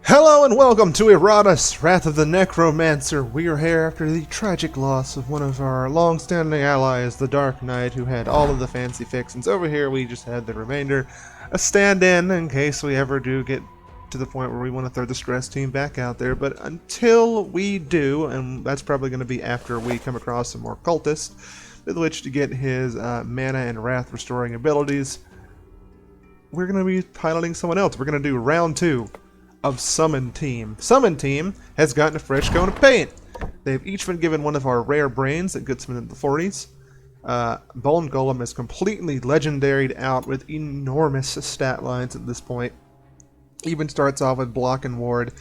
Hello and welcome to Iratus, Wrath of the Necromancer. We are here after the tragic loss of one of our long-standing allies, the Dark Knight, who had all of the fancy fixings. Over here we just had the remainder, a stand-in in case we ever do get to the point where we want to throw the stress team back out there. But until we do, and that's probably going to be after we come across some more cultists with which to get his mana and wrath restoring abilities, we're going to be piloting someone else. We're going to do round 2 of Summon Team. Summon Team has gotten a fresh coat of paint. They've each been given one of our rare brains that gets them into the 40s. Bone Golem is completely legendaried out with enormous stat lines at this point. Even starts off with block and ward.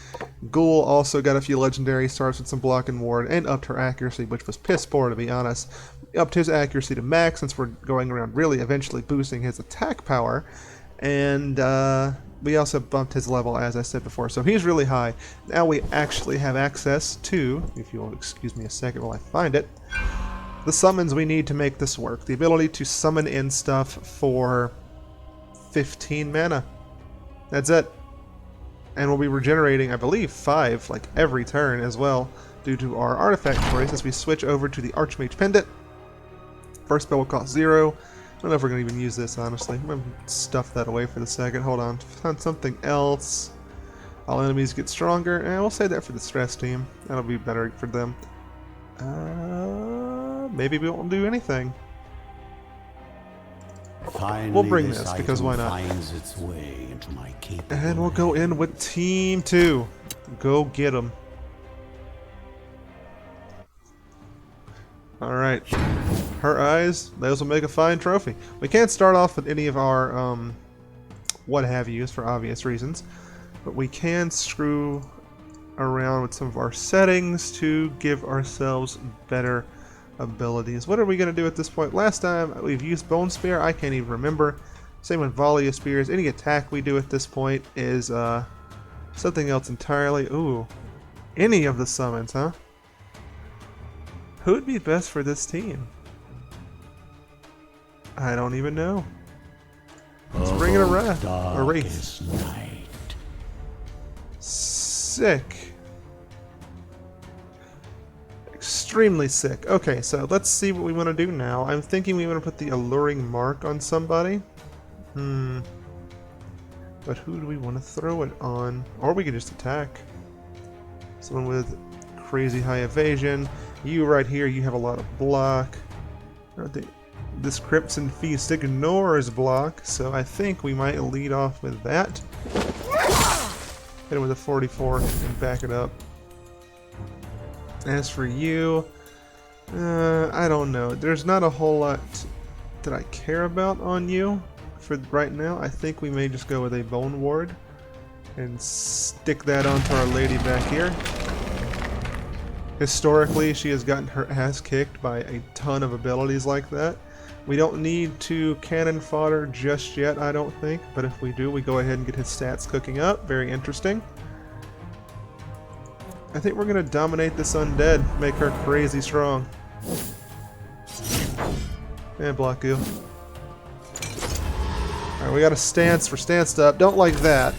Ghoul also got a few legendary, starts with some block and ward, and upped her accuracy, which was piss poor to be honest. Upped his accuracy to max since we're going around really eventually boosting his attack power. And we also bumped his level, as I said before, so he's really high. Now we actually have access to, if you'll excuse me a second while I find it, the summons we need to make this work. The ability to summon in stuff for 15 mana. That's it. And we'll be regenerating, I believe, 5 like every turn as well, due to our artifact choice as we switch over to the Archmage Pendant. First spell will cost 0. I don't know if we're going to even use this, honestly. I'm going to stuff that away for the second. Hold on. Find something else. All enemies get stronger. And we'll save that for the stress team. That'll be better for them. Maybe we won't do anything. Finally, we'll bring this, because why not? Its way into my and we'll go in with Team 2. Go get them. Alright. Her eyes, those will make a fine trophy. We can't start off with any of our what have yous for obvious reasons, but we can screw around with some of our settings to give ourselves better abilities. What are we going to do at this point? Last time we've used Bone Spear, I can't even remember. Same with Volley of Spears. Any attack we do at this point is something else entirely. Ooh, any of the summons, huh? Who would be best for this team? I don't even know. Let's bring in a Wrath. A Wraith. Sick. Extremely sick. Okay, so let's see what we want to do now. I'm thinking we want to put the Alluring Mark on somebody. But who do we want to throw it on? Or we could just attack. Someone with crazy high evasion. You right here, you have a lot of block. This Crimson Feast ignores block, so I think we might lead off with that. Hit it with a 44 and back it up. As for you, I don't know. There's not a whole lot that I care about on you for right now. I think we may just go with a Bone Ward and stick that onto our lady back here. Historically, she has gotten her ass kicked by a ton of abilities like that. We don't need to cannon fodder just yet, I don't think, but if we do, we go ahead and get his stats cooking up. Very interesting. I think we're going to dominate this undead, make her crazy strong. And block you. Alright, we got a stance for stanced up. Don't like that.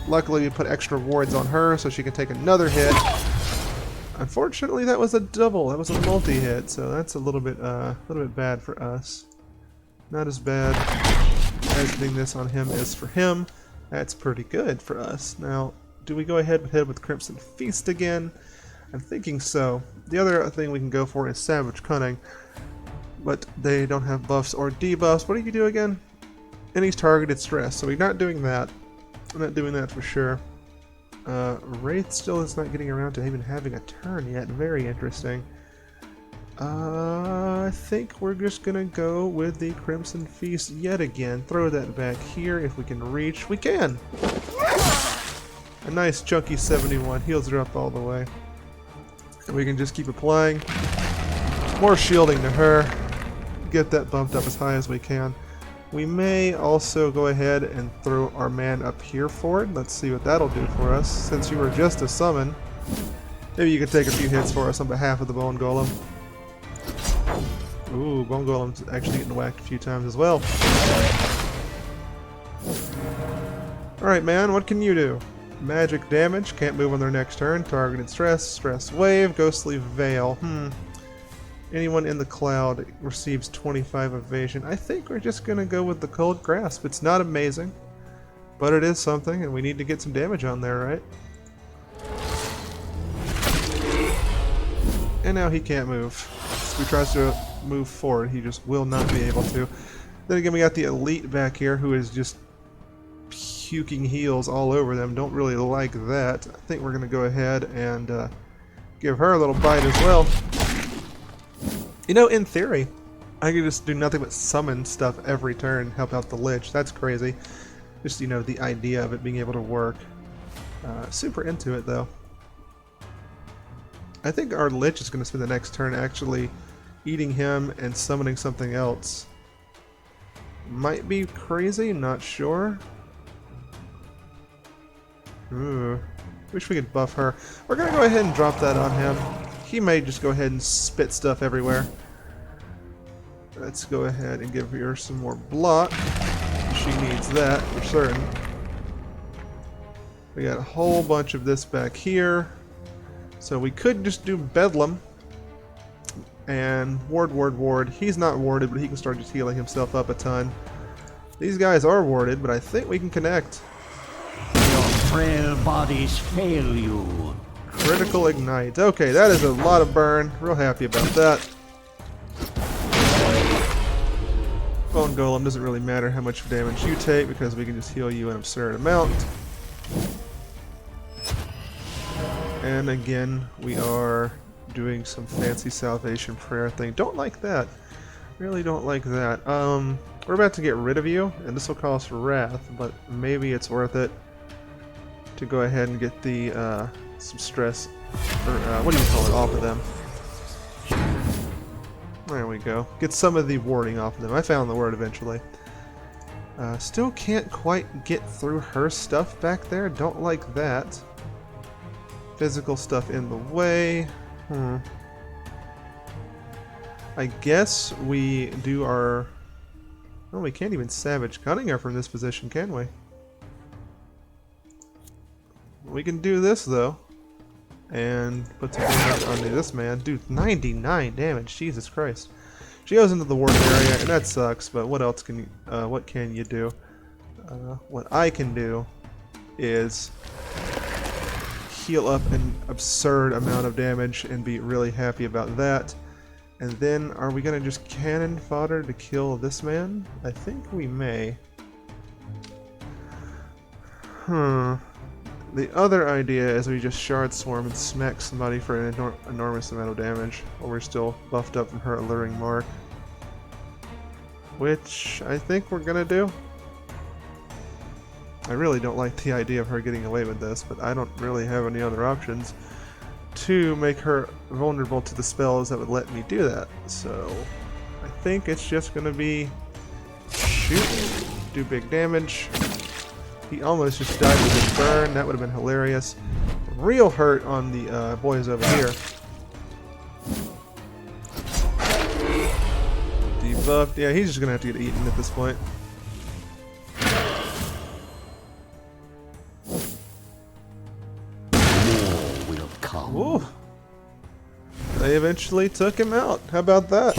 Luckily, we put extra wards on her so she can take another hit. Unfortunately, that was a double. That was a multi-hit, so that's a little bit bad for us. Not as bad as hitting this on him is for him. That's pretty good for us. Now, do we go ahead with Crimson Feast again? I'm thinking so. The other thing we can go for is Savage Cunning, but they don't have buffs or debuffs. What do you do again? Any targeted stress. So we're not doing that. I'm not doing that for sure. Wraith still is not getting around to even having a turn yet. Very interesting. I think we're just gonna go with the Crimson Feast yet again. Throw that back here if we can reach. We can! A nice chunky 71. Heals her up all the way. And we can just keep applying more shielding to her. Get that bumped up as high as we can. We may also go ahead and throw our man up here for it. Let's see what that'll do for us. Since you were just a summon, maybe you could take a few hits for us on behalf of the Bone Golem. Ooh, Bone Golem's actually getting whacked a few times as well. Alright, man, what can you do? Magic damage, can't move on their next turn. Targeted stress, stress wave, ghostly veil. Anyone in the cloud receives 25 evasion. I think we're just gonna go with the cold grasp. It's not amazing, but it is something, and we need to get some damage on there, right? And now he can't move. If he tries to move forward, he just will not be able to. Then again, we got the elite back here who is just puking heals all over them. Don't really like that. I think we're going to go ahead and give her a little bite as well. You know, in theory, I could just do nothing but summon stuff every turn, help out the Lich. That's crazy. Just, you know, the idea of it being able to work. Super into it, though. I think our Lich is going to spend the next turn actually eating him and summoning something else. Might be crazy, not sure. Ooh, wish we could buff her. We're going to go ahead and drop that on him. He may just go ahead and spit stuff everywhere. Let's go ahead and give her some more block. She needs that for certain. We got a whole bunch of this back here. So we could just do Bedlam and ward. He's not warded, but he can start just healing himself up a ton. These guys are warded, but I think we can connect. Your frail bodies fail you. Critical ignite. Okay, that is a lot of burn. Real happy about that. Bone Golem doesn't really matter how much damage you take because we can just heal you an absurd amount. And again, we are doing some fancy salvation prayer thing. Don't like that. Really don't like that. We're about to get rid of you, and this will cost wrath, but maybe it's worth it to go ahead and get the some stress, or what do you call it, off of them. There we go. Get some of the warding off of them. I found the word eventually. Still can't quite get through her stuff back there. Don't like that. Physical stuff in the way. I guess we do our... Oh, we can't even Savage Cutting her from this position, can we? We can do this, though. And put some damage onto this man. Dude, 99 damage. Jesus Christ. She goes into the ward area, and that sucks, but what else can you... what can you do? What I can do is heal up an absurd amount of damage and be really happy about that. And then, are we gonna just cannon fodder to kill this man? I think we may. The other idea is we just Shard Swarm and smack somebody for an enormous amount of damage while we're still buffed up from her alluring mark. Which I think we're gonna do. I really don't like the idea of her getting away with this, but I don't really have any other options to make her vulnerable to the spells that would let me do that. So I think it's just gonna be shoot, do big damage. He almost just died with his burn. That would have been hilarious. Real hurt on the boys over here. Debuffed. Yeah, he's just gonna have to get eaten at this point. Ooh. They eventually took him out. How about that?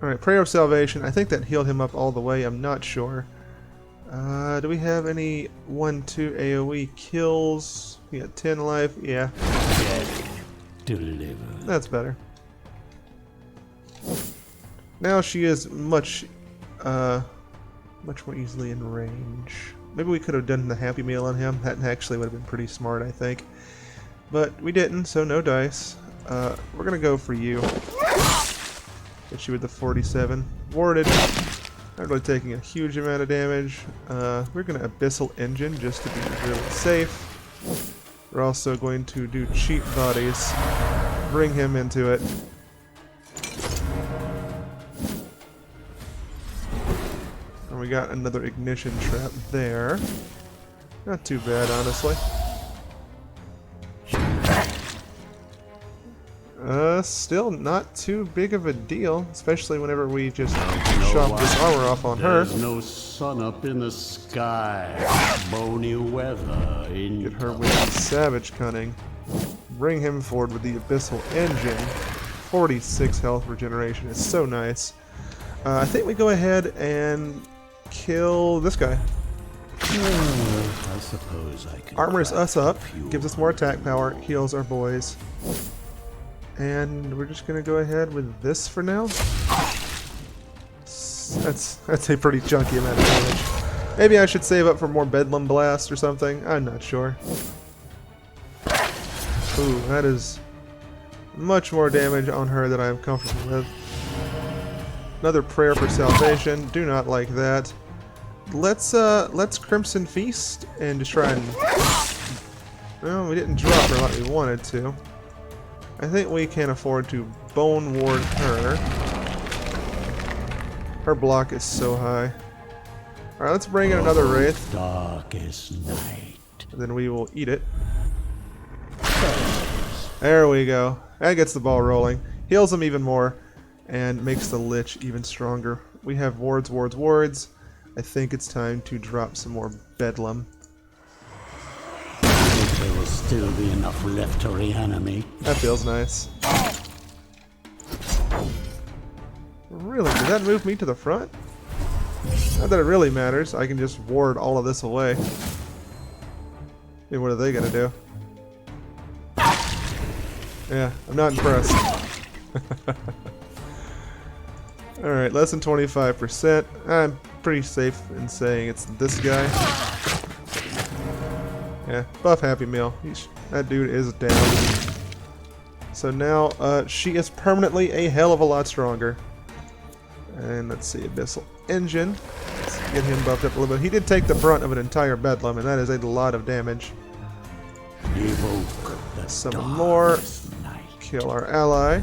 Alright, Prayer of Salvation. I think that healed him up all the way. I'm not sure. Do we have any 1-2 AoE kills? We got 10 life. Yeah. Deliver. That's better. Now she is much more easily in range. Maybe we could have done the Happy Meal on him. That actually would have been pretty smart, I think. But we didn't, so no dice. We're going to go for you. Hit you with the 47. Warded. Not really taking a huge amount of damage. We're going to Abyssal Engine just to be really safe. We're also going to do Cheap Bodies. Bring him into it. And we got another Ignition Trap there. Not too bad, honestly. Still not too big of a deal, especially whenever we just shove this armor off on her. There's no sun up in the sky. Bony weather in Get her with the savage cunning. Bring him forward with the abyssal engine. 46 health regeneration is so nice. I think we go ahead and kill this guy. I suppose I could Armors us up, you. gives us more attack power, heals our boys. And we're just gonna go ahead with this for now. That's a pretty chunky amount of damage. Maybe I should save up for more Bedlam Blast or something. I'm not sure. Ooh, that is much more damage on her than I'm comfortable with. Another prayer for salvation. Do not like that. Let's Crimson Feast and just try and. Well, we didn't drop her like we wanted to. I think we can afford to Bone Ward her. Her block is so high. Alright, let's bring in another Wraith. Darkest night. And then we will eat it. There we go. That gets the ball rolling. Heals him even more. And makes the Lich even stronger. We have wards, wards, wards. I think it's time to drop some more Bedlam. There will still be enough left to reanimate. That feels nice. Really? Does that move me to the front? Not that it really matters. I can just ward all of this away. Hey, what are they gonna do? Yeah, I'm not impressed. Alright, less than 25%. I'm pretty safe in saying it's this guy. Yeah, buff Happy Meal. That dude is down. So now, she is permanently a hell of a lot stronger. And let's see, Abyssal Engine. Let's get him buffed up a little bit. He did take the brunt of an entire Bedlam, and that is a lot of damage. Evoke the Summon more. night. Kill our ally.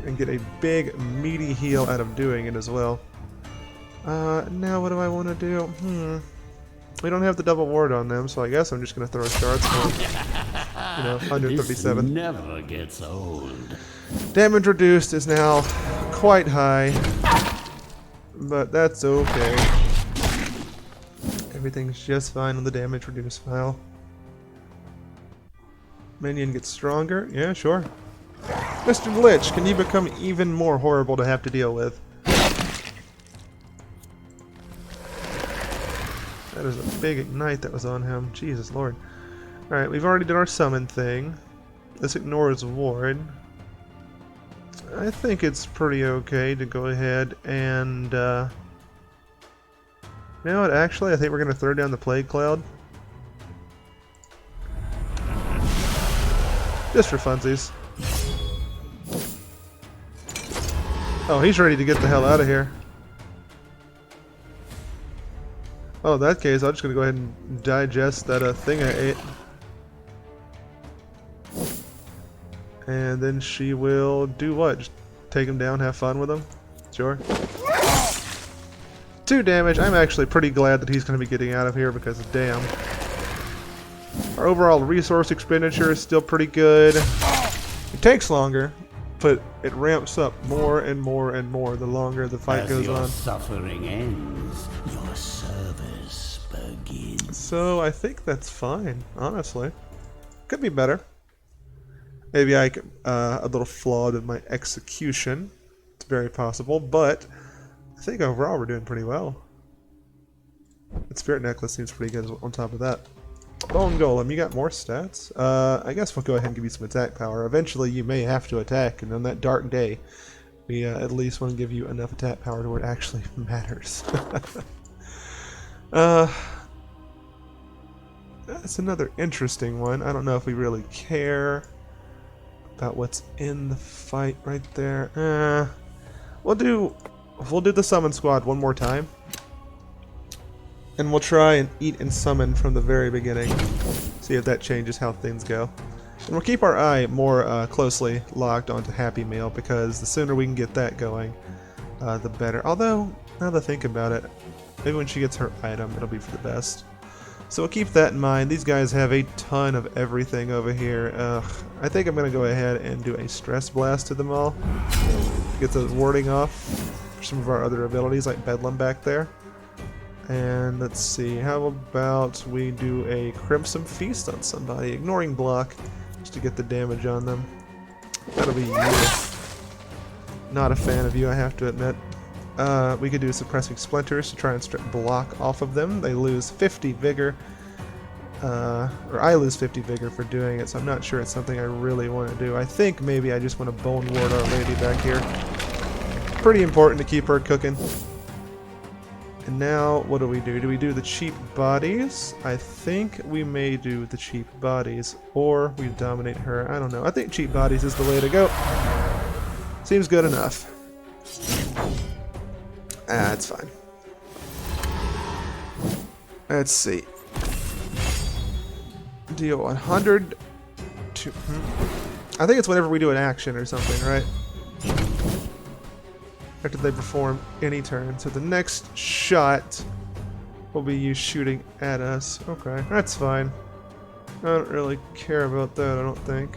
And get a big, meaty heal out of doing it as well. Now what do I want to do? We don't have the double ward on them, so I guess I'm just going to throw shards for them. You know, 137. This never gets old. Damage reduced is now quite high, but that's okay. Everything's just fine on the damage reduced file. Minion gets stronger? Yeah, sure. Mr. Lich, can you become even more horrible to have to deal with? That is a big ignite that was on him. Jesus Lord. Alright, we've already done our summon thing. This ignores ward. I think it's pretty okay to go ahead and... you know what, actually, I think we're going to throw down the Plague Cloud. Just for funsies. Oh, he's ready to get the hell out of here. Oh, in that case, I'm just going to go ahead and digest that thing I ate. And then she will do what? Just take him down, have fun with him? Sure. 2 damage. I'm actually pretty glad that he's going to be getting out of here because damn. Our overall resource expenditure is still pretty good. It takes longer, but it ramps up more and more and more the longer the fight goes on. Suffering ends, your service begins. So I think that's fine, honestly. Could be better. Maybe I could, a little flawed in my execution. It's very possible, but I think overall we're doing pretty well. The Spirit Necklace seems pretty good on top of that. Bone Golem, you got more stats? I guess we'll go ahead and give you some attack power. Eventually you may have to attack, and on that dark day, we at least want to give you enough attack power to where it actually matters. That's another interesting one. I don't know if we really care about what's in the fight right there. We'll do the summon squad one more time. And we'll try and eat and summon from the very beginning. See if that changes how things go. And we'll keep our eye more closely locked onto Happy Meal, because the sooner we can get that going, the better. Although, now that I think about it, maybe when she gets her item, it'll be for the best. So we'll keep that in mind. These guys have a ton of everything over here. I think I'm going to go ahead and do a stress blast to them all. Get the warding off for some of our other abilities like Bedlam back there. And let's see, how about we do a Crimson Feast on somebody, ignoring block, just to get the damage on them. That'll be you. Not a fan of you, I have to admit. We could do Suppressing Splinters to try and strip block off of them. They lose 50 vigor. Or I lose 50 vigor for doing it, so I'm not sure it's something I really want to do. I think maybe I just want to Bone Ward our lady back here. Pretty important to keep her cooking. And now, what do? Do we do the cheap bodies? I think we may do the cheap bodies, or we dominate her. I don't know. I think cheap bodies is the way to go. Seems good enough. That's fine. Let's see. Deal 100 to... I think it's whenever we do an action or something, right? After they perform any turn. So the next shot will be you shooting at us. Okay, that's fine. I don't really care about that, I don't think.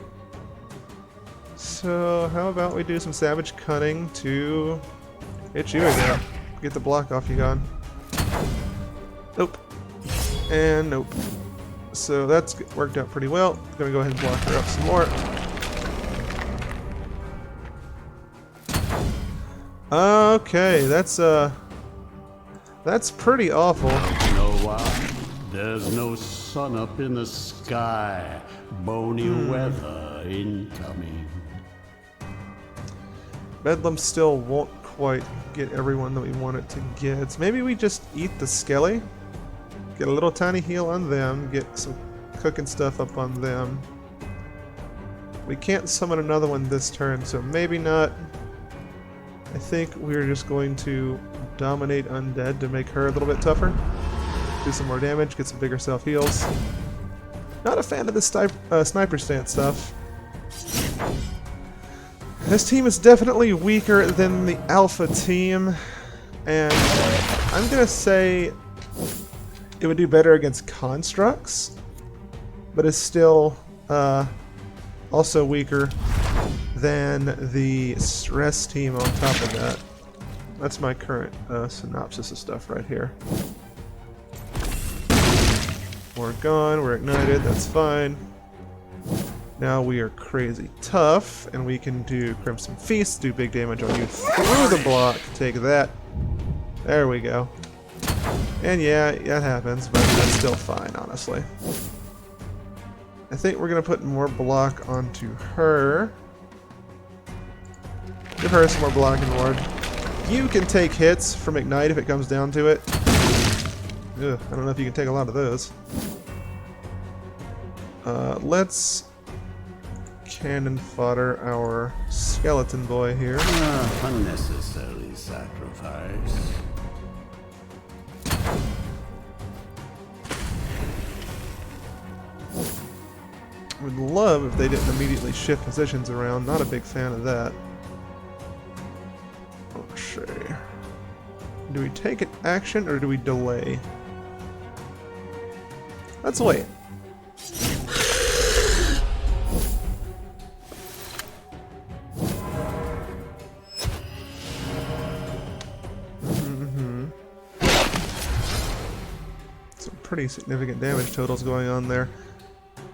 So how about we do some Savage Cunning to hit you again. Get the block off you gone. Nope. And nope. So that's worked out pretty well. Gonna go ahead and block her up some more. Okay, that's pretty awful. No why? There's no sun up in the sky. Bony weather incoming. Bedlam still won't quite get everyone that we want it to get. Maybe we just eat the Skelly, get a little tiny heal on them, get some cooking stuff up on them. We can't summon another one this turn, so maybe not. I think we're just going to dominate Undead to make her a little bit tougher. Do some more damage, get some bigger self-heals. Not a fan of this sniper stance stuff. This team is definitely weaker than the Alpha team, and I'm gonna say it would do better against constructs, but it's still also weaker than the stress team on top of that. That's my current synopsis of stuff right here. We're gone, we're ignited, that's fine. Now we are crazy tough, and we can do Crimson Feast, do big damage on you through the block. Take that. There we go. And yeah, that happens, but that's still fine, honestly. I think we're going to put more block onto her. Give her some more blocking ward. You can take hits from Ignite if it comes down to it. Ugh, I don't know if you can take a lot of those. Let's cannon fodder our skeleton boy here. Unnecessary sacrifice. Would love if they didn't immediately shift positions around. Not a big fan of that. Let's see. Do we take an action or do we delay? Let's wait. Some pretty significant damage totals going on there.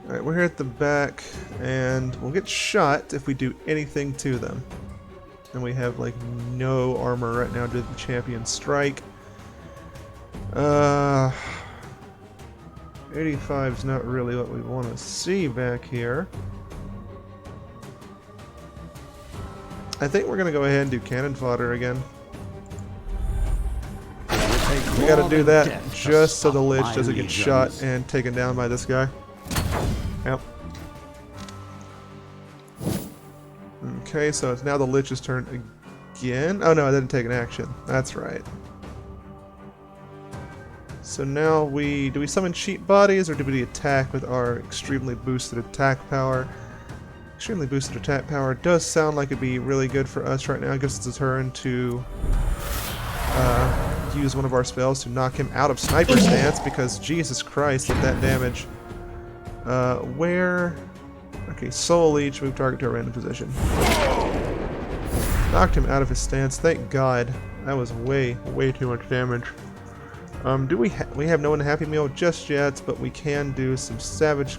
Alright, we're here at the back, and we'll get shot if we do anything to them. And we have, like, no armor right now due to the champion strike. 85 is not really what we want to see back here. I think we're going to go ahead and do cannon fodder again. We got to do that just so the Lich doesn't get shot and taken down by this guy. Yep. Okay, so it's now the Lich's turn again. Oh no, I didn't take an action. That's right. So now do we summon cheap bodies or do we attack with our extremely boosted attack power? Extremely boosted attack power does sound like it'd be really good for us right now. I guess it's a turn to use one of our spells to knock him out of sniper stance because Jesus Christ, at that damage. Where? Okay, Soul Leech, move target to a random position. Knocked him out of his stance. Thank God. That was way too much damage. We have no one Happy Meal just yet, but we can do some Savage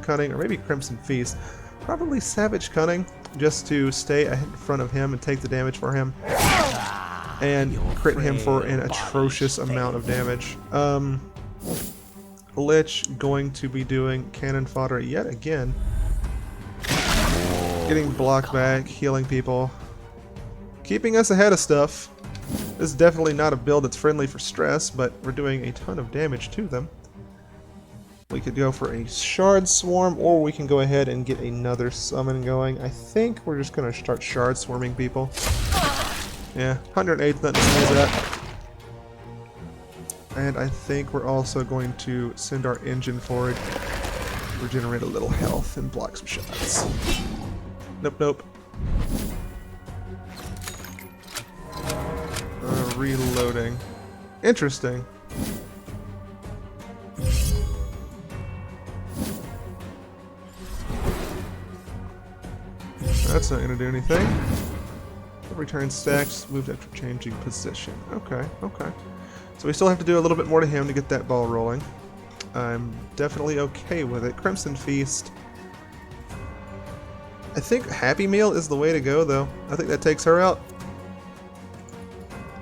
Cunning or maybe Crimson Feast. Probably Savage Cunning, just to stay in front of him and take the damage for him. And crit him for an atrocious amount of damage. Lich going to be doing Cannon Fodder yet again. Getting block back, healing people. Keeping us ahead of stuff. This is definitely not a build that's friendly for stress, but we're doing a ton of damage to them. We could go for a Shard Swarm, or we can go ahead and get another summon going. I think we're just going to start Shard Swarming people. Yeah, 108th, nothing to sneeze at. And I think we're also going to send our engine forward, regenerate a little health, and block some shots. Nope. Reloading. Interesting. That's not going to do anything. Return stacks, moved after changing position. Okay. So we still have to do a little bit more to him to get that ball rolling. I'm definitely okay with it. Crimson Feast. I think Happy Meal is the way to go, though. I think that takes her out.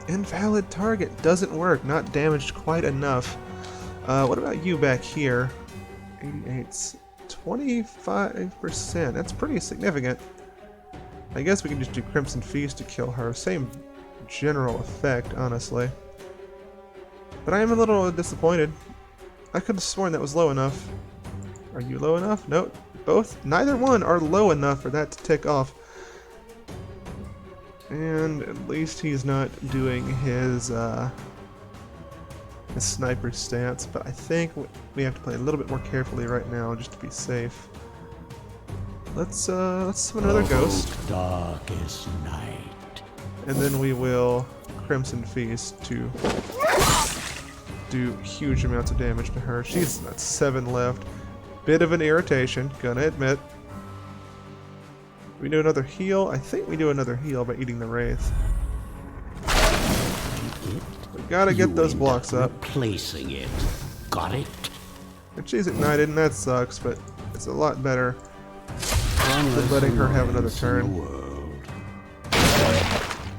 Invalid target. Doesn't work. Not damaged quite enough. What about you back here? 88's 25%. That's pretty significant. I guess we can just do Crimson Feast to kill her. Same general effect, honestly. But I am a little disappointed. I could have sworn that was low enough. Are you low enough? No. Both? Neither one are low enough for that to tick off. And at least he's not doing his sniper stance, but I think we have to play a little bit more carefully right now just to be safe. Let's summon another ghost. Darkest night. And then we will Crimson Feast to do huge amounts of damage to her. She's got 7 left. Bit of an irritation, gonna admit. We do another heal. I think we do another heal by eating the Wraith. We gotta get those blocks up. Replacing it. Got it? And she's ignited, and that sucks, but it's a lot better than letting her have another turn.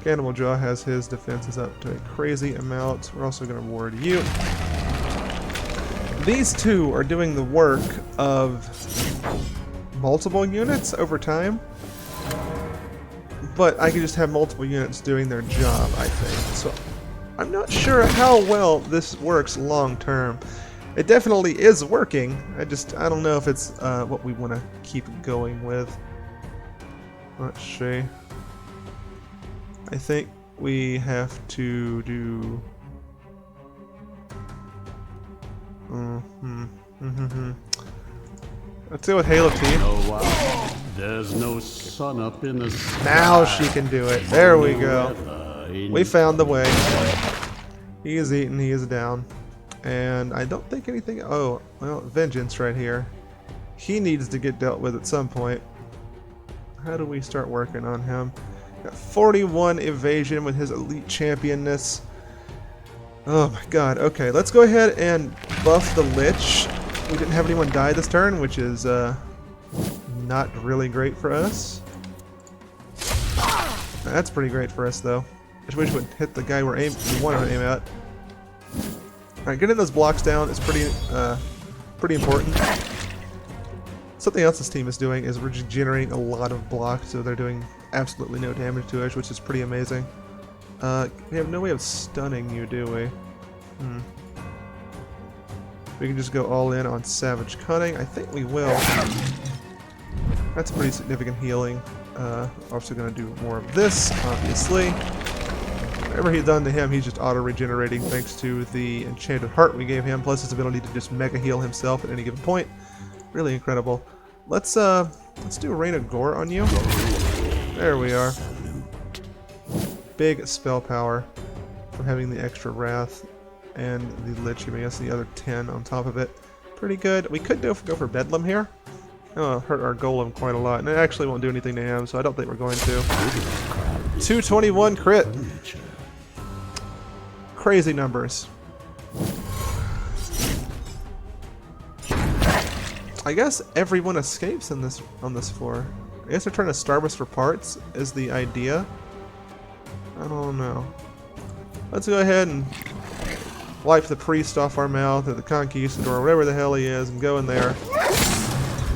Cannibal Jaw has his defenses up to a crazy amount. We're also gonna ward you. These two are doing the work of multiple units over time. But I could just have multiple units doing their job, I think. So I'm not sure how well this works long term. It definitely is working. I don't know if it's what we want to keep going with. Let's see. I think we have to do... Let's go with Halo Team. There's no sun up in the sky. Now she can do it. There we go. We found the way. He is eaten. He is down. And I don't think anything... Oh, well, Vengeance right here. He needs to get dealt with at some point. How do we start working on him? Got 41 evasion with his elite championness. Oh my god. Okay, let's go ahead and buff the Lich. We didn't have anyone die this turn, which is not really great for us. That's pretty great for us, though. I just wish we would hit the guy we want to aim at. Alright, getting those blocks down is pretty important. Something else this team is doing is we're just generating a lot of blocks, so they're doing absolutely no damage to us, which is pretty amazing. We have no way of stunning you, do we? We can just go all in on Savage Cunning. I think we will. That's pretty significant healing. Also going to do more of this, obviously. Whatever he's done to him, he's just auto-regenerating thanks to the Enchanted Heart we gave him, plus his ability to just mega heal himself at any given point. Really incredible. Let's do Rain of Gore on you. There we are. Big spell power. from having the extra Wrath and the Lich, I guess the other 10 on top of it. Pretty good. We could go for Bedlam here. Oh, hurt our Golem quite a lot, and it actually won't do anything to him, so I don't think we're going to. 221 crit! Crazy numbers. I guess everyone escapes on this floor. I guess they're trying to starve us for parts is the idea. I don't know. Let's go ahead and wipe the priest off our mouth, or the conquistador, or whatever the hell he is, and go in there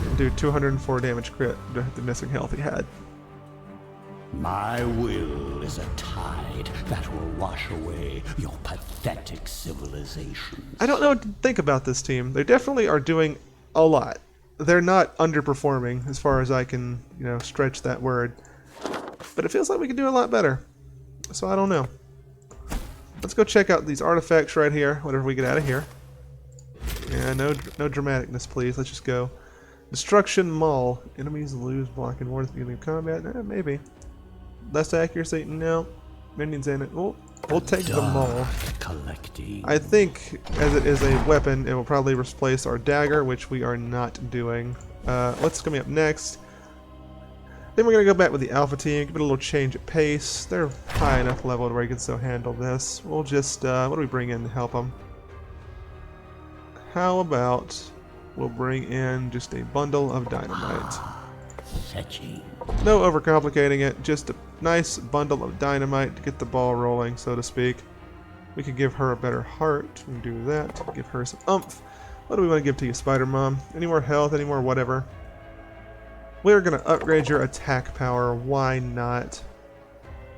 and do 204 damage crit to the missing health he had. My will is a tide that will wash away your pathetic civilization. I don't know what to think about this team. They definitely are doing a lot. They're not underperforming as far as I can, stretch that word. But it feels like we could do a lot better. So I don't know. Let's go check out these artifacts right here, whatever we get out of here. Yeah, no dramaticness, please. Let's just go. Destruction Maul. Enemies lose block and ward at the beginning of combat. Maybe. Less accuracy? No. Minions in it. We'll take the Maul. I think, as it is a weapon, it will probably replace our dagger, which we are not doing. What's coming up next? Then we're going to go back with the Alpha team, give it a little change of pace. They're high enough level where you can still handle this. We'll just, what do we bring in to help them? How about we'll bring in just a bundle of dynamite. No overcomplicating it, just a nice bundle of dynamite to get the ball rolling, so to speak. We could give her a better heart. We can do that. Give her some oomph. What do we want to give to you, Spider Mom? Any more health? Any more whatever? We're going to upgrade your attack power. Why not?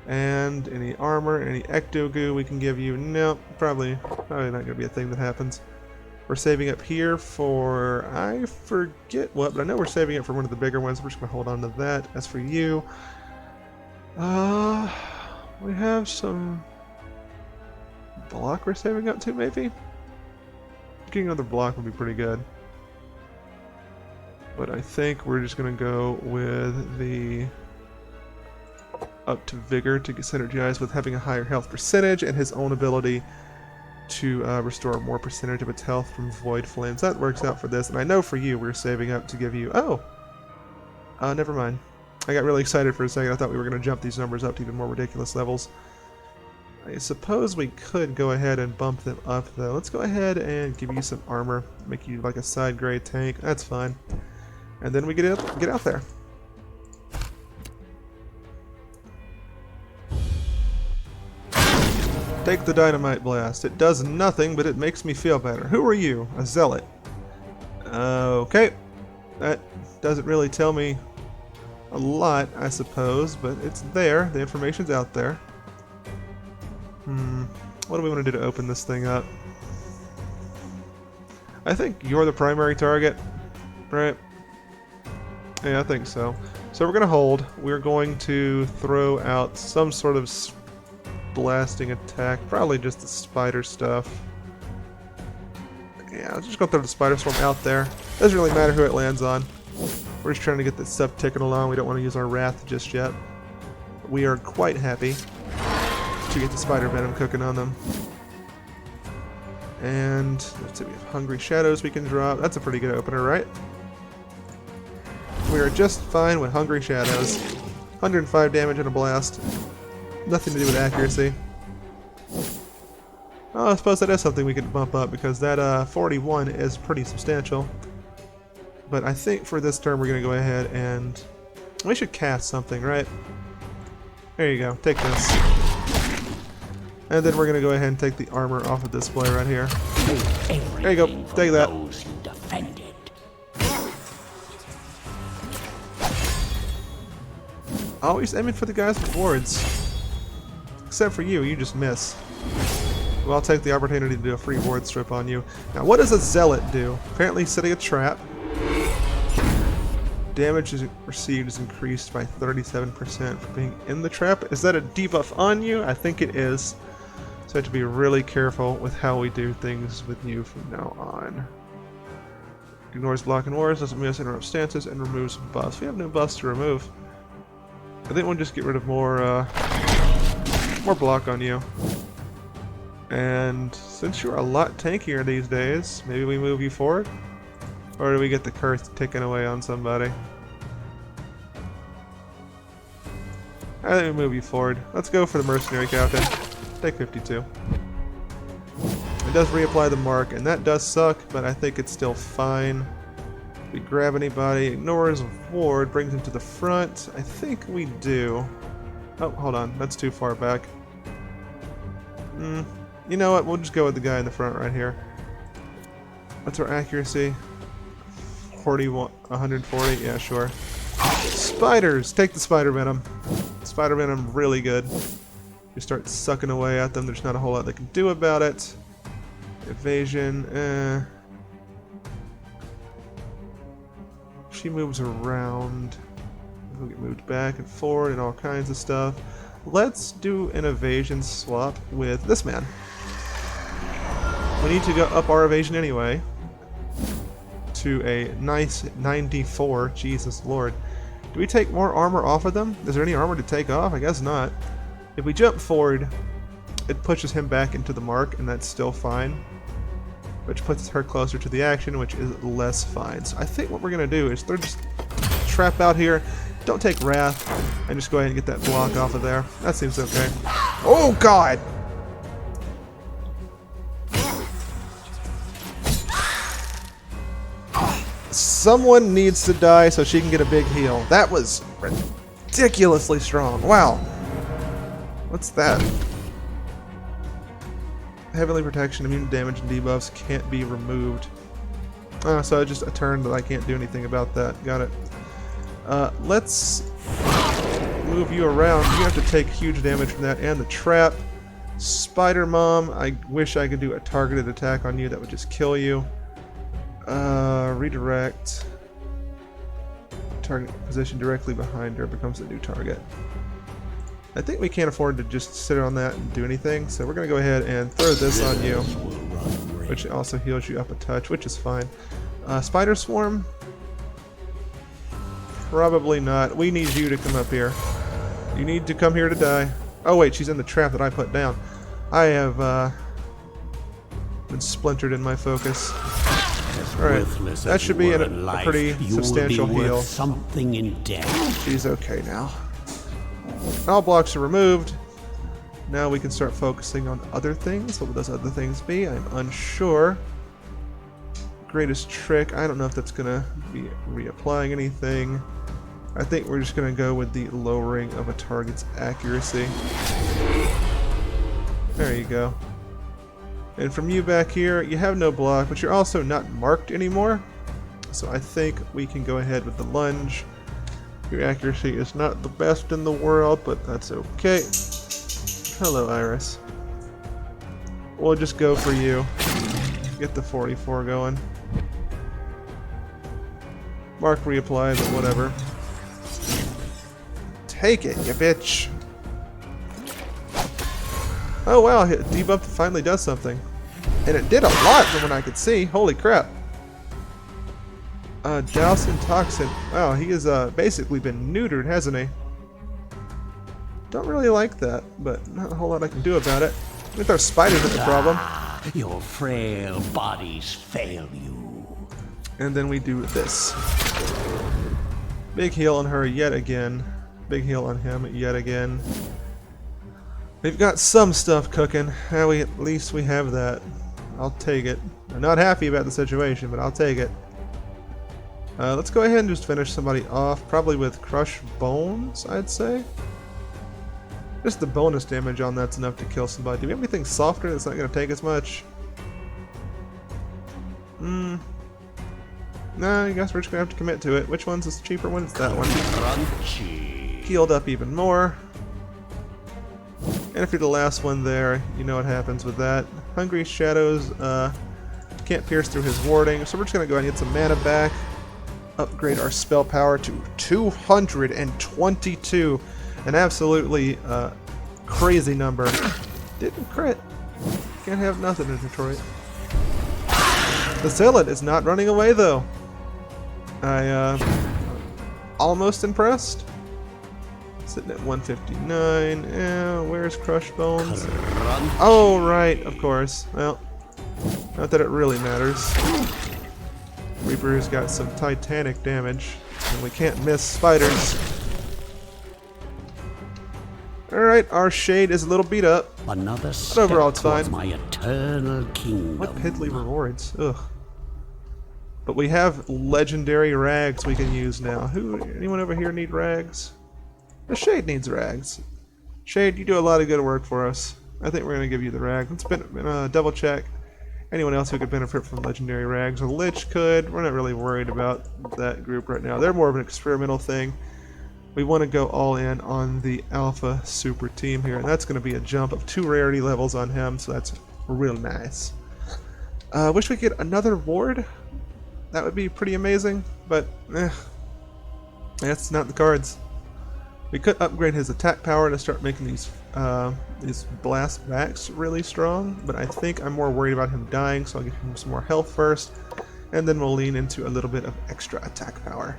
And any armor, any ecto goo we can give you. Nope, probably not going to be a thing that happens. We're saving up here for, I forget what, but I know we're saving it for one of the bigger ones. We're just going to hold on to that. As for you, we have some block we're saving up to, maybe? Getting another block would be pretty good. But I think we're just going to go with the up to vigor to get synergized with having a higher health percentage and his own ability to restore more percentage of its health from void flames. That works out for this, and I know for you we're saving up to give you... never mind. I got really excited for a second. I thought we were going to jump these numbers up to even more ridiculous levels. I suppose we could go ahead and bump them up, though. Let's go ahead and give you some armor. Make you like a side grade tank. That's fine. And then we get out there. Take the dynamite blast. It does nothing, but it makes me feel better. Who are you? A zealot. Okay. That doesn't really tell me a lot, I suppose, but it's there. The information's out there. What do we want to do to open this thing up? I think you're the primary target, right? Yeah, I think so. So we're going to hold. We're going to throw out some sort of blasting attack. Probably just the spider stuff. Yeah, let's just go throw the spider swarm out there. Doesn't really matter who it lands on. We're just trying to get this stuff ticking along. We don't want to use our wrath just yet. We are quite happy to get the spider venom cooking on them. And let's see, we have hungry shadows we can drop. That's a pretty good opener, right? We are just fine with hungry shadows. 105 damage and a blast. Nothing to do with accuracy. Oh, I suppose that is something we could bump up because that 41 is pretty substantial. But I think for this turn we're going to go ahead and we should cast something, right? There you go. Take this. And then we're going to go ahead and take the armor off of display right here. There you go. Take that. Always aiming for the guys with wards. Except for you, you just miss. Well, I'll take the opportunity to do a free ward strip on you. Now, what does a zealot do? Apparently setting a trap. Damage is received is increased by 37% for being in the trap. Is that a debuff on you? I think it is. So I have to be really careful with how we do things with you from now on. Ignores block and wars, doesn't miss, interrupt stances, and removes buffs. We have no buffs to remove. I think we'll just get rid of more block on you. And since you're a lot tankier these days, maybe we move you forward? Or do we get the curse taken away on somebody? I think we move you forward. Let's go for the mercenary captain. Take 52. It does reapply the mark, and that does suck, but I think it's still fine. We grab anybody, ignores ward, brings him to the front. I think we do. Oh, hold on. That's too far back. You know what? We'll just go with the guy in the front right here. What's our accuracy? 140? Yeah, sure. Spiders! Take the spider venom. Spider venom, really good. You start sucking away at them. There's not a whole lot they can do about it. Evasion, She moves around. We'll get moved back and forward and all kinds of stuff. Let's do an evasion swap with this man. We need to go up our evasion anyway to a nice 94. Jesus Lord. Do we take more armor off of them? Is there any armor to take off? I guess not. If we jump forward, it pushes him back into the mark, and that's still fine. Which puts her closer to the action, which is less fine. So I think what we're going to do is they're just trap out here. Don't take Wrath, and just go ahead and get that block off of there. That seems okay. Oh, God! Someone needs to die so she can get a big heal. That was ridiculously strong. Wow. What's that? Heavenly protection, immune damage, and debuffs can't be removed. So just a turn that I can't do anything about that. Got it. Let's move you around. You have to take huge damage from that and the trap. Spider Mom, I wish I could do a targeted attack on you that would just kill you. Redirect. Target position directly behind her becomes a new target. I think we can't afford to just sit on that and do anything, so we're going to go ahead and throw this on you, which also heals you up a touch, which is fine. Spider Swarm? Probably not. We need you to come up here. You need to come here to die. Oh wait, she's in the trap that I put down. I have been splintered in my focus. Alright, that should be a pretty substantial heal. Something in death. She's okay now. All blocks are removed. Now we can start focusing on other things. What would those other things be? I'm unsure. Greatest trick. I don't know if that's going to be reapplying anything. I think we're just going to go with the lowering of a target's accuracy. There you go. And from you back here, you have no block, but you're also not marked anymore. So I think we can go ahead with the lunge. Your accuracy is not the best in the world, but that's okay. Hello, Iris. We'll just go for you. Get the 44 going. Mark reapply, but whatever. Take it, you bitch. Oh wow, debuff finally does something. And it did a lot from what I could see. Holy crap. Dowsin Toxin. Wow, he has basically been neutered, hasn't he? Don't really like that, but not a whole lot I can do about it. I think our spiders are the problem. Your frail bodies fail you. And then we do this. Big heal on her yet again. Big heal on him yet again. We've got some stuff cooking. At least we have that. I'll take it. I'm not happy about the situation, but I'll take it. Let's go ahead and just finish somebody off, probably with Crush Bones, I'd say. Just the bonus damage on that's enough to kill somebody. Do we have anything softer that's not going to take as much? No, I guess we're just going to have to commit to it. Which one's the cheaper one? It's that one. Crunchy. Healed up even more. And if you're the last one there, you know what happens with that. Hungry Shadows can't pierce through his warding, so we're just going to go ahead and get some mana back. Upgrade our spell power to 222. An absolutely crazy number. Didn't crit. Can't have nothing in Detroit. The Zealot is not running away though. I almost impressed. Sitting at 159. Where's Crush Bones? Oh, right, of course. Well, not that it really matters. Reaper's got some titanic damage, and we can't miss spiders. Alright, our shade is a little beat up. Another But overall, it's towards fine. my eternal kingdom. What piddly rewards? Ugh. But we have legendary rags we can use now. Anyone over here need rags? The Shade needs rags. Shade, you do a lot of good work for us. I think we're going to give you the rag. Let's double check. Anyone else who could benefit from legendary rags? A Lich could. We're not really worried about that group right now. They're more of an experimental thing. We want to go all in on the Alpha Super Team here, and that's going to be a jump of 2 rarity levels on him, so that's real nice. Wish we could get another ward. That would be pretty amazing, but that's not the cards. We could upgrade his attack power to start making these blast backs really strong, but I think I'm more worried about him dying, so I'll give him some more health first, and then we'll lean into a little bit of extra attack power.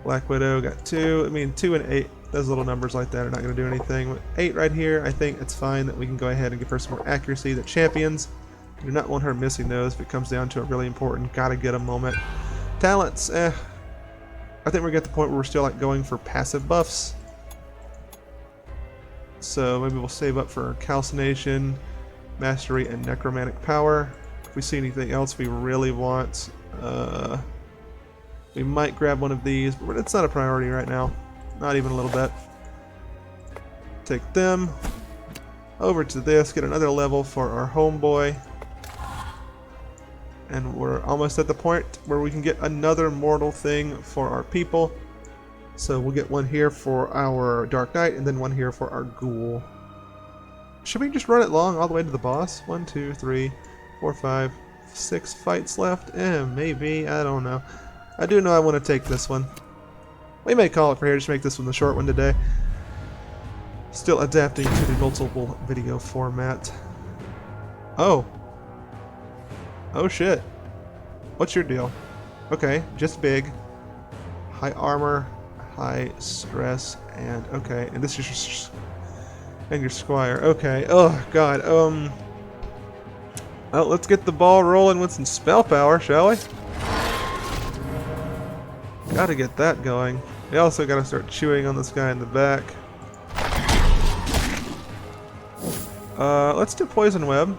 Black Widow got 2. I mean, 2 and 8, those little numbers like that are not going to do anything. With 8 right here, I think it's fine that we can go ahead and give her some more accuracy. The champions, do not want her missing those if it comes down to a really important gotta get a moment. Talents, I think we're at the point where we're still like going for passive buffs. So maybe we'll save up for Calcination, Mastery, and Necromantic Power. If we see anything else we really want, we might grab one of these, but it's not a priority right now. Not even a little bit. Take them. Over to this, get another level for our homeboy. And we're almost at the point where we can get another mortal thing for our people. So we'll get one here for our Dark Knight, and then one here for our Ghoul. Should we just run it long all the way to the boss? 1, 2, 3, 4, 5, 6 fights left? Maybe. I don't know. I do know I want to take this one. We may call it for here, just make this one the short one today. Still adapting to the multiple video format. Oh. Oh shit. What's your deal? Okay, just big. High armor, high stress, and okay, and this is your squire. Okay. Oh god. Well, let's get the ball rolling with some spell power, shall we? Gotta get that going. We also gotta start chewing on this guy in the back. Let's do Poison Web.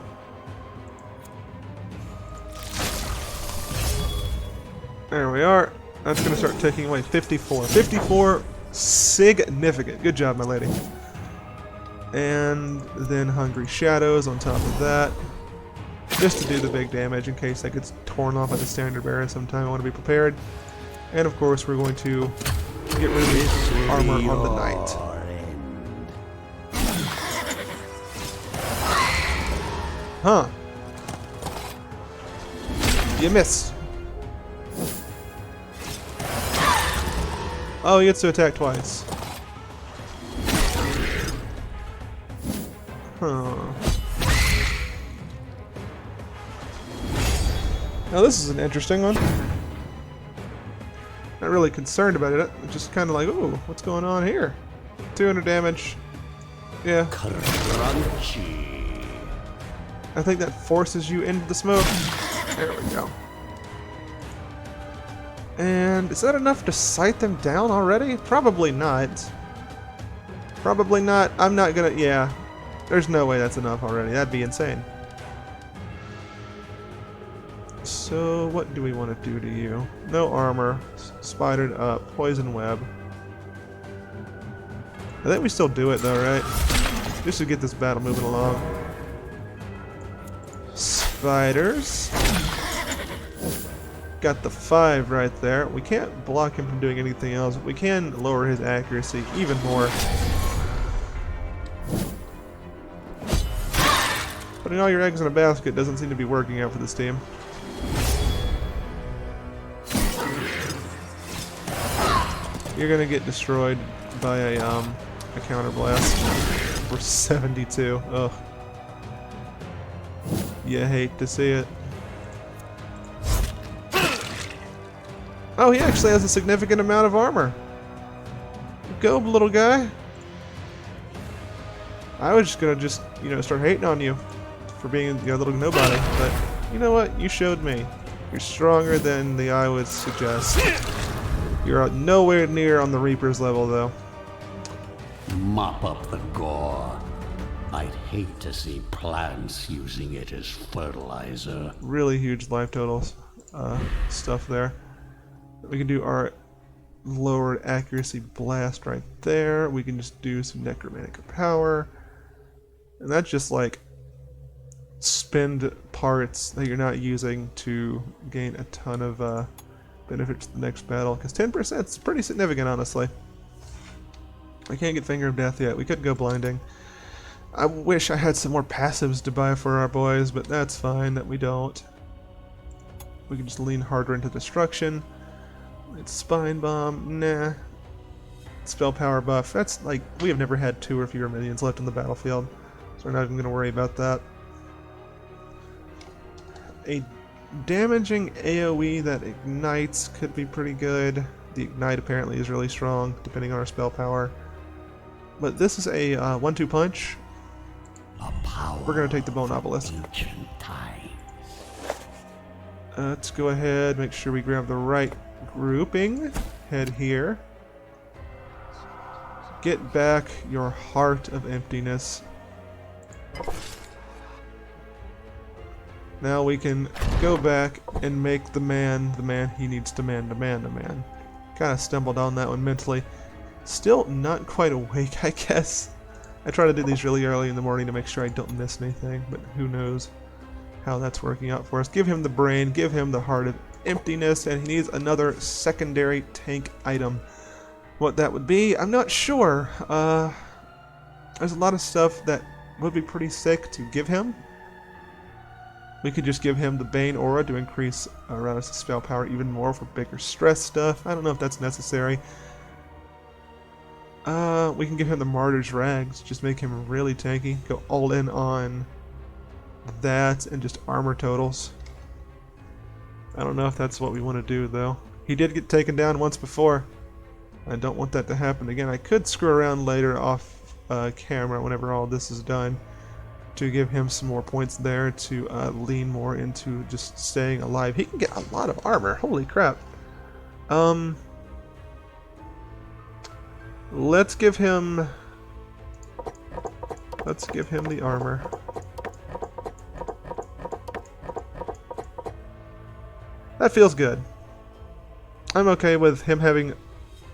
There we are. That's gonna start taking away 54. 54, significant. Good job, my lady. And then Hungry Shadows on top of that. Just to do the big damage in case that gets torn off at the standard bearer sometime. I want to be prepared. And of course, we're going to get rid of the armor on the knight. Huh. You missed. Oh, he gets to attack twice. Huh. Now this is an interesting one. Not really concerned about it. Just kind of like, ooh, what's going on here? 200 damage. Yeah. Crunchy. I think that forces you into the smoke. There we go. And is that enough to sight them down already? Probably not. Probably not. I'm not gonna, yeah. There's no way that's enough already. That'd be insane. So, what do we want to do to you? No armor. Spidered up. Poison web. I think we still do it though, right? Just to get this battle moving along. Spiders. Got the 5 right there. We can't block him from doing anything else. We can lower his accuracy even more. Putting all your eggs in a basket doesn't seem to be working out for this team. You're gonna get destroyed by a counter blast for 72. Ugh. You hate to see it. Oh, he actually has a significant amount of armor. go, little guy. I was just gonna start hating on you for being a little nobody, but you know what? You showed me. You're stronger than the eye would suggest. You're nowhere near on the Reaper's level, though. Mop up the gore. I'd hate to see plants using it as fertilizer. Really huge life totals stuff there. We can do our lowered accuracy blast right there. We can just do some necromantic power. And that's just like spend parts that you're not using to gain a ton of benefit to the next battle. Because 10% is pretty significant, honestly. I can't get Finger of Death yet. We could go blinding. I wish I had some more passives to buy for our boys, but that's fine that we don't. We can just lean harder into destruction. It's Spine Bomb. Nah. Spell Power buff. That's like, we have never had 2 or fewer minions left on the battlefield, so we're not even going to worry about that. A damaging AoE that ignites could be pretty good. The Ignite apparently is really strong, depending on our spell power. But this is a 1-2 punch. We're going to take the Bone Obelisk. Let's go ahead, make sure we grab the right grouping. Head here. Get back your Heart of Emptiness. Now we can go back and make the man he needs to man. Kind of stumbled on that one mentally. Still not quite awake, I guess. I try to do these really early in the morning to make sure I don't miss anything, but who knows how that's working out for us. Give him the brain, give him the Heart of Emptiness, and he needs another secondary tank item. What that would be, I'm not sure. There's a lot of stuff that would be pretty sick to give him. We could just give him the Bane Aura to increase Iratus' spell power even more for bigger stress stuff. I don't know if that's necessary. We can give him the Martyr's Rags, just make him really tanky. Go all in on that and just armor totals. I don't know if that's what we want to do, though. He did get taken down once before. I don't want that to happen again. I could screw around later off camera whenever all this is done to give him some more points there to lean more into just staying alive. He can get a lot of armor. Holy crap. Let's give him the armor. That feels good. I'm okay with him having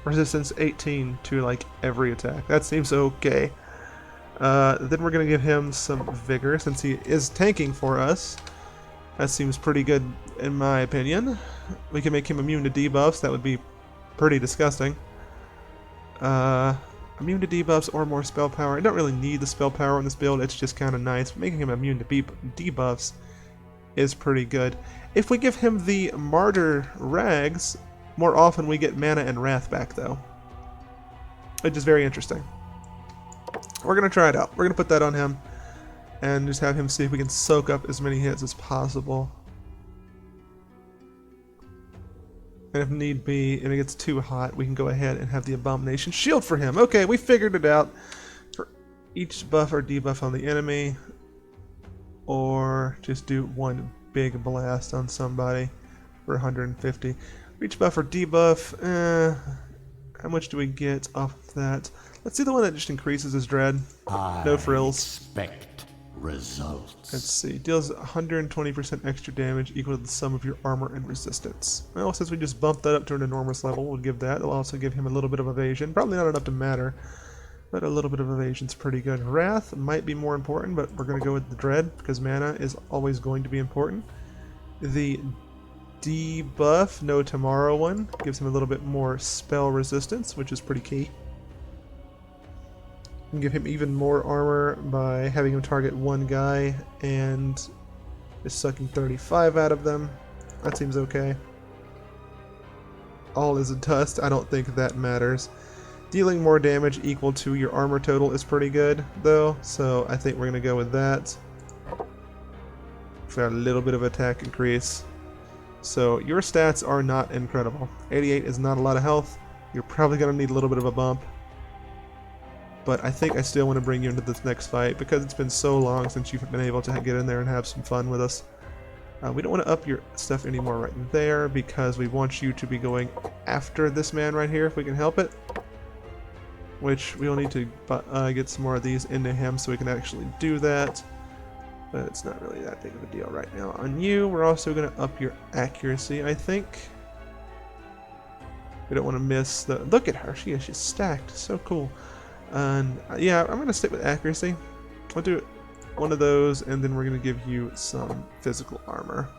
resistance 18 to like every attack. That seems okay. Then we're going to give him some vigor since he is tanking for us. That seems pretty good in my opinion. We can make him immune to debuffs. That would be pretty disgusting. Immune to debuffs or more spell power. I don't really need the spell power on this build. It's just kind of nice. Making him immune to debuffs is pretty good. If we give him the Martyr Rags, more often we get mana and wrath back though. Which is very interesting. We're going to try it out. We're going to put that on him and just have him see if we can soak up as many hits as possible. And if need be, if it gets too hot, we can go ahead and have the Abomination Shield for him. Okay, we figured it out. For each buff or debuff on the enemy, or just do one big blast on somebody for 150. For each buff or debuff, how much do we get off of that? Let's do the one that just increases his dread. No frills. Expect results. Let's see. Deals 120% extra damage equal to the sum of your armor and resistance. Well, since we just bumped that up to an enormous level, we'll give that. It'll also give him a little bit of evasion. Probably not enough to matter, but a little bit of evasion's pretty good. Wrath might be more important, but we're going to go with the dread because mana is always going to be important. The debuff, No Tomorrow one, gives him a little bit more spell resistance, which is pretty key. We can give him even more armor by having him target one guy and just sucking 35 out of them. That seems okay. All is dust. I don't think that matters. Dealing more damage equal to your armor total is pretty good, though, so I think we're going to go with that. For a little bit of attack increase. So your stats are not incredible. 88 is not a lot of health. You're probably going to need a little bit of a bump. but I think I still want to bring you into this next fight because it's been so long since you've been able to get in there and have some fun with us. We don't want to up your stuff anymore right there because we want you to be going after this man right here if we can help it. Which we'll need to get some more of these into him so we can actually do that. But it's not really that big of a deal right now. On you, we're also going to up your accuracy, I think. We don't want to miss the... Look at her, she's stacked. So cool. And yeah, I'm going to stick with accuracy. I'll do one of those, and then we're going to give you some physical armor.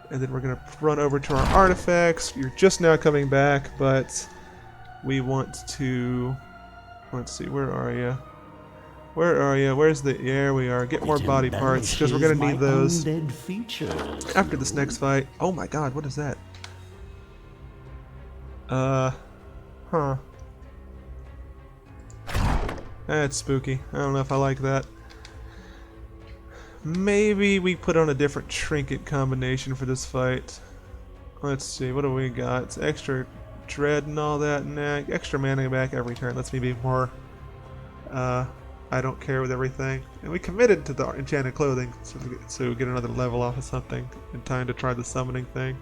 And then we're going to run over to our artifacts. You're just now coming back, but we want to... Let's see, where are you? Where are you? Where's the... There we are. Get more body parts, because we're going to need those after this next fight. Oh my god, what is that? Huh. That's spooky. I don't know if I like that. Maybe we put on a different trinket combination for this fight. Let's see, what do we got? It's extra dread and all that. Nah, extra mana back every turn. Lets me be more... I don't care with everything. And we committed to the enchanted clothing so we get another level off of something in time to try the summoning thing.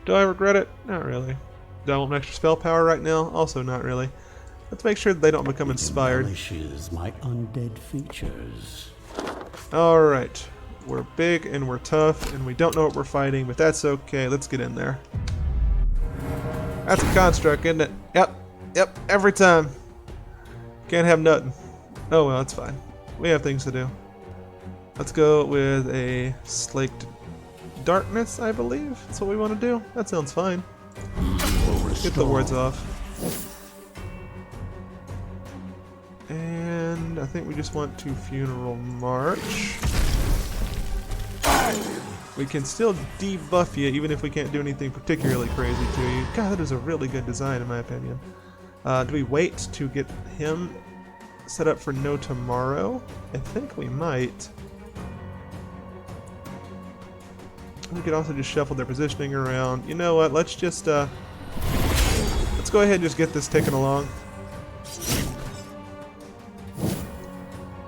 Do I regret it? Not really. Do I want extra spell power right now? Also not really. Let's make sure that they don't become inspired. My undead features. Alright. We're big and we're tough and we don't know what we're fighting, but that's okay. Let's get in there. That's a construct, isn't it? Yep, every time. Can't have nothing. Oh well, it's fine. We have things to do. Let's go with a Slaked Darkness, I believe. That's what we want to do. That sounds fine. Get the words off. And I think we just want to Funeral March. We can still debuff you even if we can't do anything particularly crazy to you. God, that is a really good design in my opinion. Do we wait to get him set up for no tomorrow? I think we might. We could also just shuffle their positioning around. You know what? Let's just let's go ahead and just get this ticking along.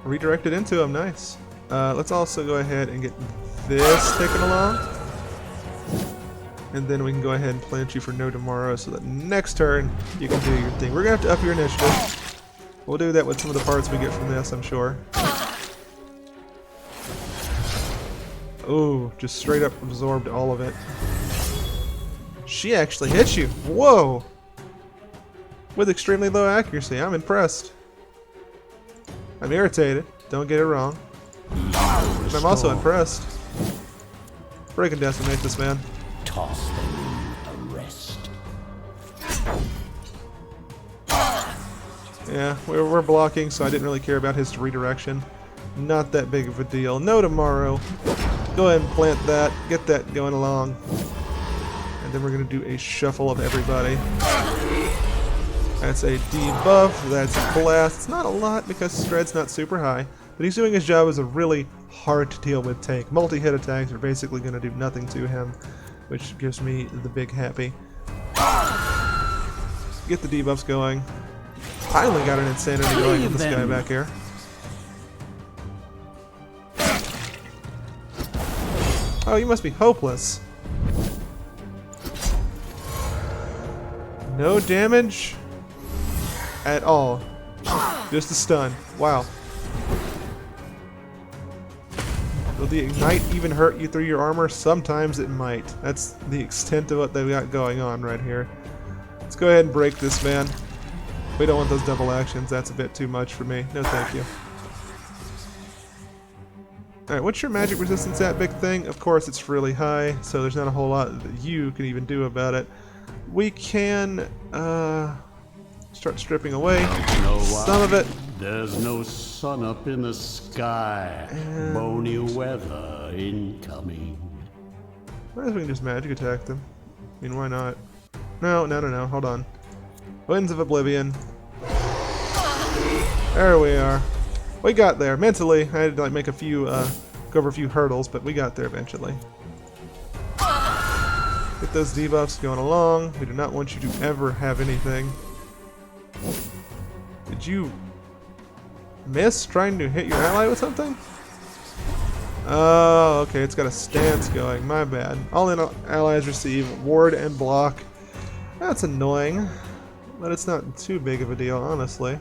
Redirect it into him. Nice. Let's also go ahead and get this ticking along. And then we can go ahead and plant you for no tomorrow so that next turn you can do your thing. We're going to have to up your initiative. We'll do that with some of the parts we get from this, I'm sure. Ooh, just straight up absorbed all of it. She actually hit you. Whoa! With extremely low accuracy. I'm impressed. I'm irritated. Don't get it wrong. But I'm also impressed. Break and decimate this man. Toss them a rest. Yeah, we're blocking, so I didn't really care about his redirection. Not that big of a deal. No tomorrow. Go ahead and plant that. Get that going along. And then we're going to do a shuffle of everybody. That's a debuff. That's a blast. It's not a lot because Stred's not super high. But he's doing his job as a really hard to deal with tank. Multi-hit attacks are basically going to do nothing to him, which gives me the big happy. Get the debuffs going. Finally got an insanity going with this guy back here. Oh, you must be hopeless. No damage at all. Just a stun. Wow. Will the ignite even hurt you through your armor? Sometimes it might. That's the extent of what they've got going on right here. Let's go ahead and break this man. We don't want those double actions. That's a bit too much for me. No thank you. Alright, what's your magic resistance at, big thing? Of course it's really high, so there's not a whole lot that you can even do about it. We can start stripping away some of it. There's no sun up in the sky. And Bony weather incoming. what if we can just magic attack them? I mean, why not? No, hold on. Winds of Oblivion. There we are. We got there. Mentally, I had to like make a few, go over a few hurdles, but we got there eventually. Get those debuffs going along. We do not want you to ever have anything. Did you miss trying to hit your ally with something? Oh, okay, it's got a stance going. My bad. All allies receive ward and block. That's annoying, but it's not too big of a deal, honestly.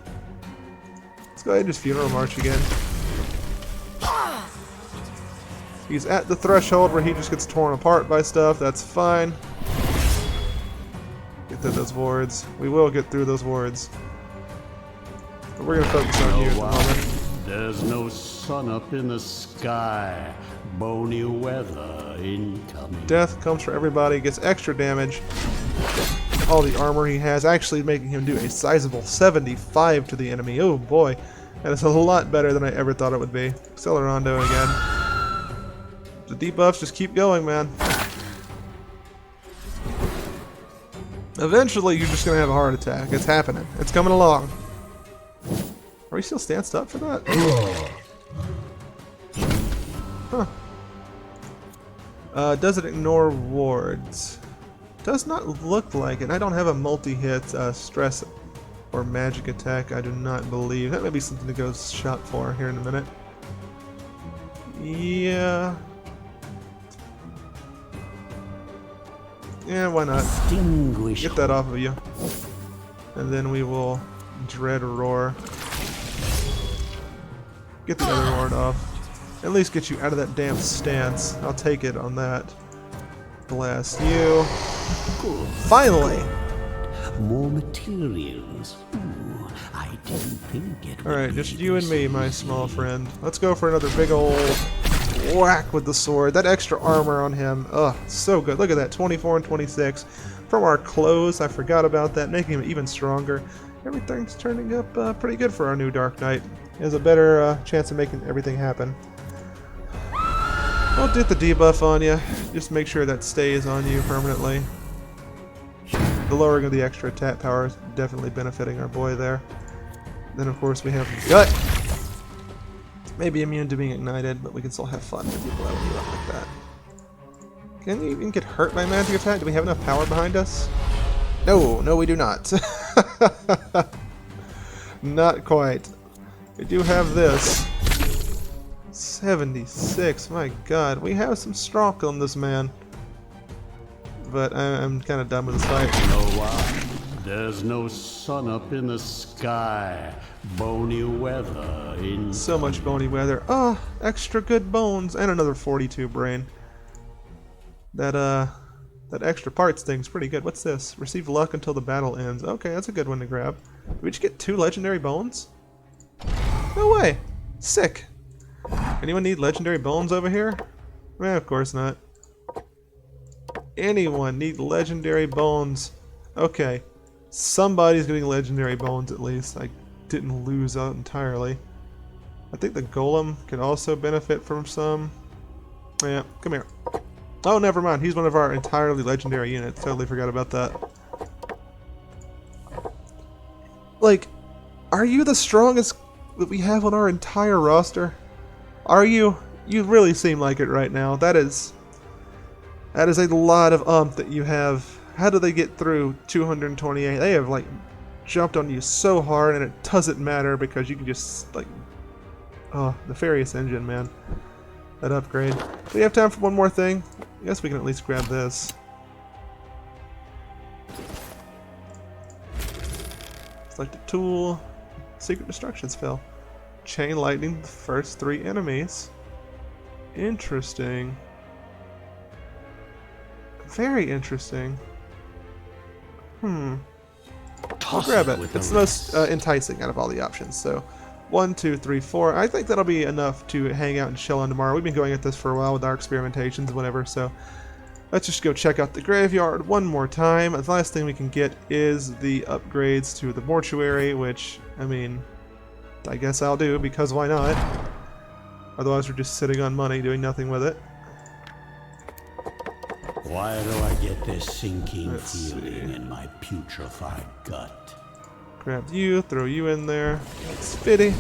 Let's go ahead and just Funeral March again. He's at the threshold where he just gets torn apart by stuff. That's fine. Get through those wards. We will get through those wards. But we're going to focus on you at the moment. There's no sun up in the sky. Bony weather incoming. Death comes for everybody. Gets extra damage. All the armor he has, actually making him do a sizable 75 to the enemy. Oh boy. That is a lot better than I ever thought it would be. Accelerando again. The debuffs just keep going, man. Eventually, you're just going to have a heart attack. It's happening. It's coming along. Are we still stanced up for that? Huh. Does it ignore wards? Does not look like it. I don't have a multi-hit stress or magic attack, I do not believe. That may be something to go shop for here in a minute. Yeah. Yeah, why not? Get that off of you. And then we will Dread Roar. Get the other ward off. At least get you out of that damn stance. I'll take it on that. Blast you. Finally! More materials. Ooh, I didn't think it would. Alright, just you and me, my small friend. Let's go for another big old whack with the sword. That extra armor on him. Ugh, so good. Look at that, 24 and 26. From our clothes, I forgot about that, making him even stronger. Everything's turning up pretty good for our new Dark Knight. He has a better chance of making everything happen. I'll get the debuff on you. Just make sure that stays on you permanently. The lowering of the extra attack power is definitely benefiting our boy there. Then of course we have Gut. Maybe immune to being ignited, but we can still have fun with you blowing you up like that. Can you even get hurt by magic attack? Do we have enough power behind us? No, no we do not. Not quite. We do have this. 76, my god. We have some strong on this man. But I'm kind of done with this fight. You know why? There's no sun up in the sky. Bony weather in. So much bony weather. Oh, extra good bones and another 42 brain. That extra parts thing's pretty good. What's this? Receive luck until the battle ends. Okay, that's a good one to grab. Did we just get 2 legendary bones? No way. Sick. Anyone need legendary bones over here? Eh, of course not. Anyone need legendary bones? Okay. Somebody's getting legendary bones at least. I didn't lose out entirely. I think the golem could also benefit from some. Yeah, come here. Oh, never mind. He's one of our entirely legendary units. Totally forgot about that. Like, are you the strongest that we have on our entire roster? Are you? You really seem like it right now. That is a lot of that you have. How do they get through 228? They have like jumped on you so hard, and it doesn't matter because you can just like, oh, nefarious engine, man. That upgrade. Do we have time for one more thing? I guess we can at least grab this. Select a tool. Secret destruction spell. Chain lightning the first 3 enemies. Interesting. Very interesting. We'll grab it. It's the most enticing out of all the options. So 1, 2, 3, 4. I think that'll be enough to hang out and chill on tomorrow. We've been going at this for a while with our experimentations and whatever, so let's just go check out the graveyard one more time. The last thing we can get is the upgrades to the mortuary, which, I mean, I guess I'll do, because why not? Otherwise we're just sitting on money doing nothing with it. Why do I get this sinking feeling in my putrefied gut? Grab you, throw you in there. Spitty.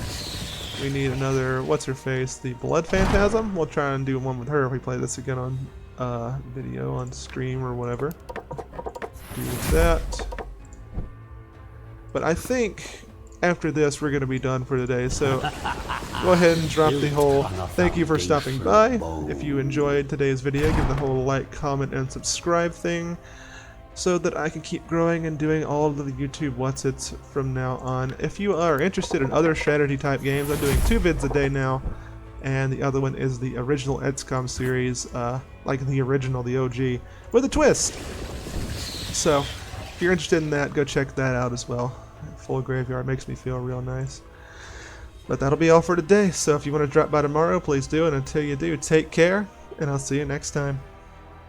We need another, what's her face? The Blood Phantasm? We'll try and do one with her if we play this again on video, on stream or whatever. Do that. But I think after this, we're going to be done for today. So go ahead and drop the whole thank you for stopping by. If you enjoyed today's video, give the whole like, comment, and subscribe thing so that I can keep growing and doing all of the YouTube What's It's from now on. If you are interested in other strategy type games, I'm doing 2 vids a day now, and the other one is the original XCOM series, like the original, the OG, with a twist. So if you're interested in that, go check that out as well. Full Graveyard makes me feel real nice. But that'll be all for today, so if you want to drop by tomorrow, please do, and until you do, take care, and I'll see you next time.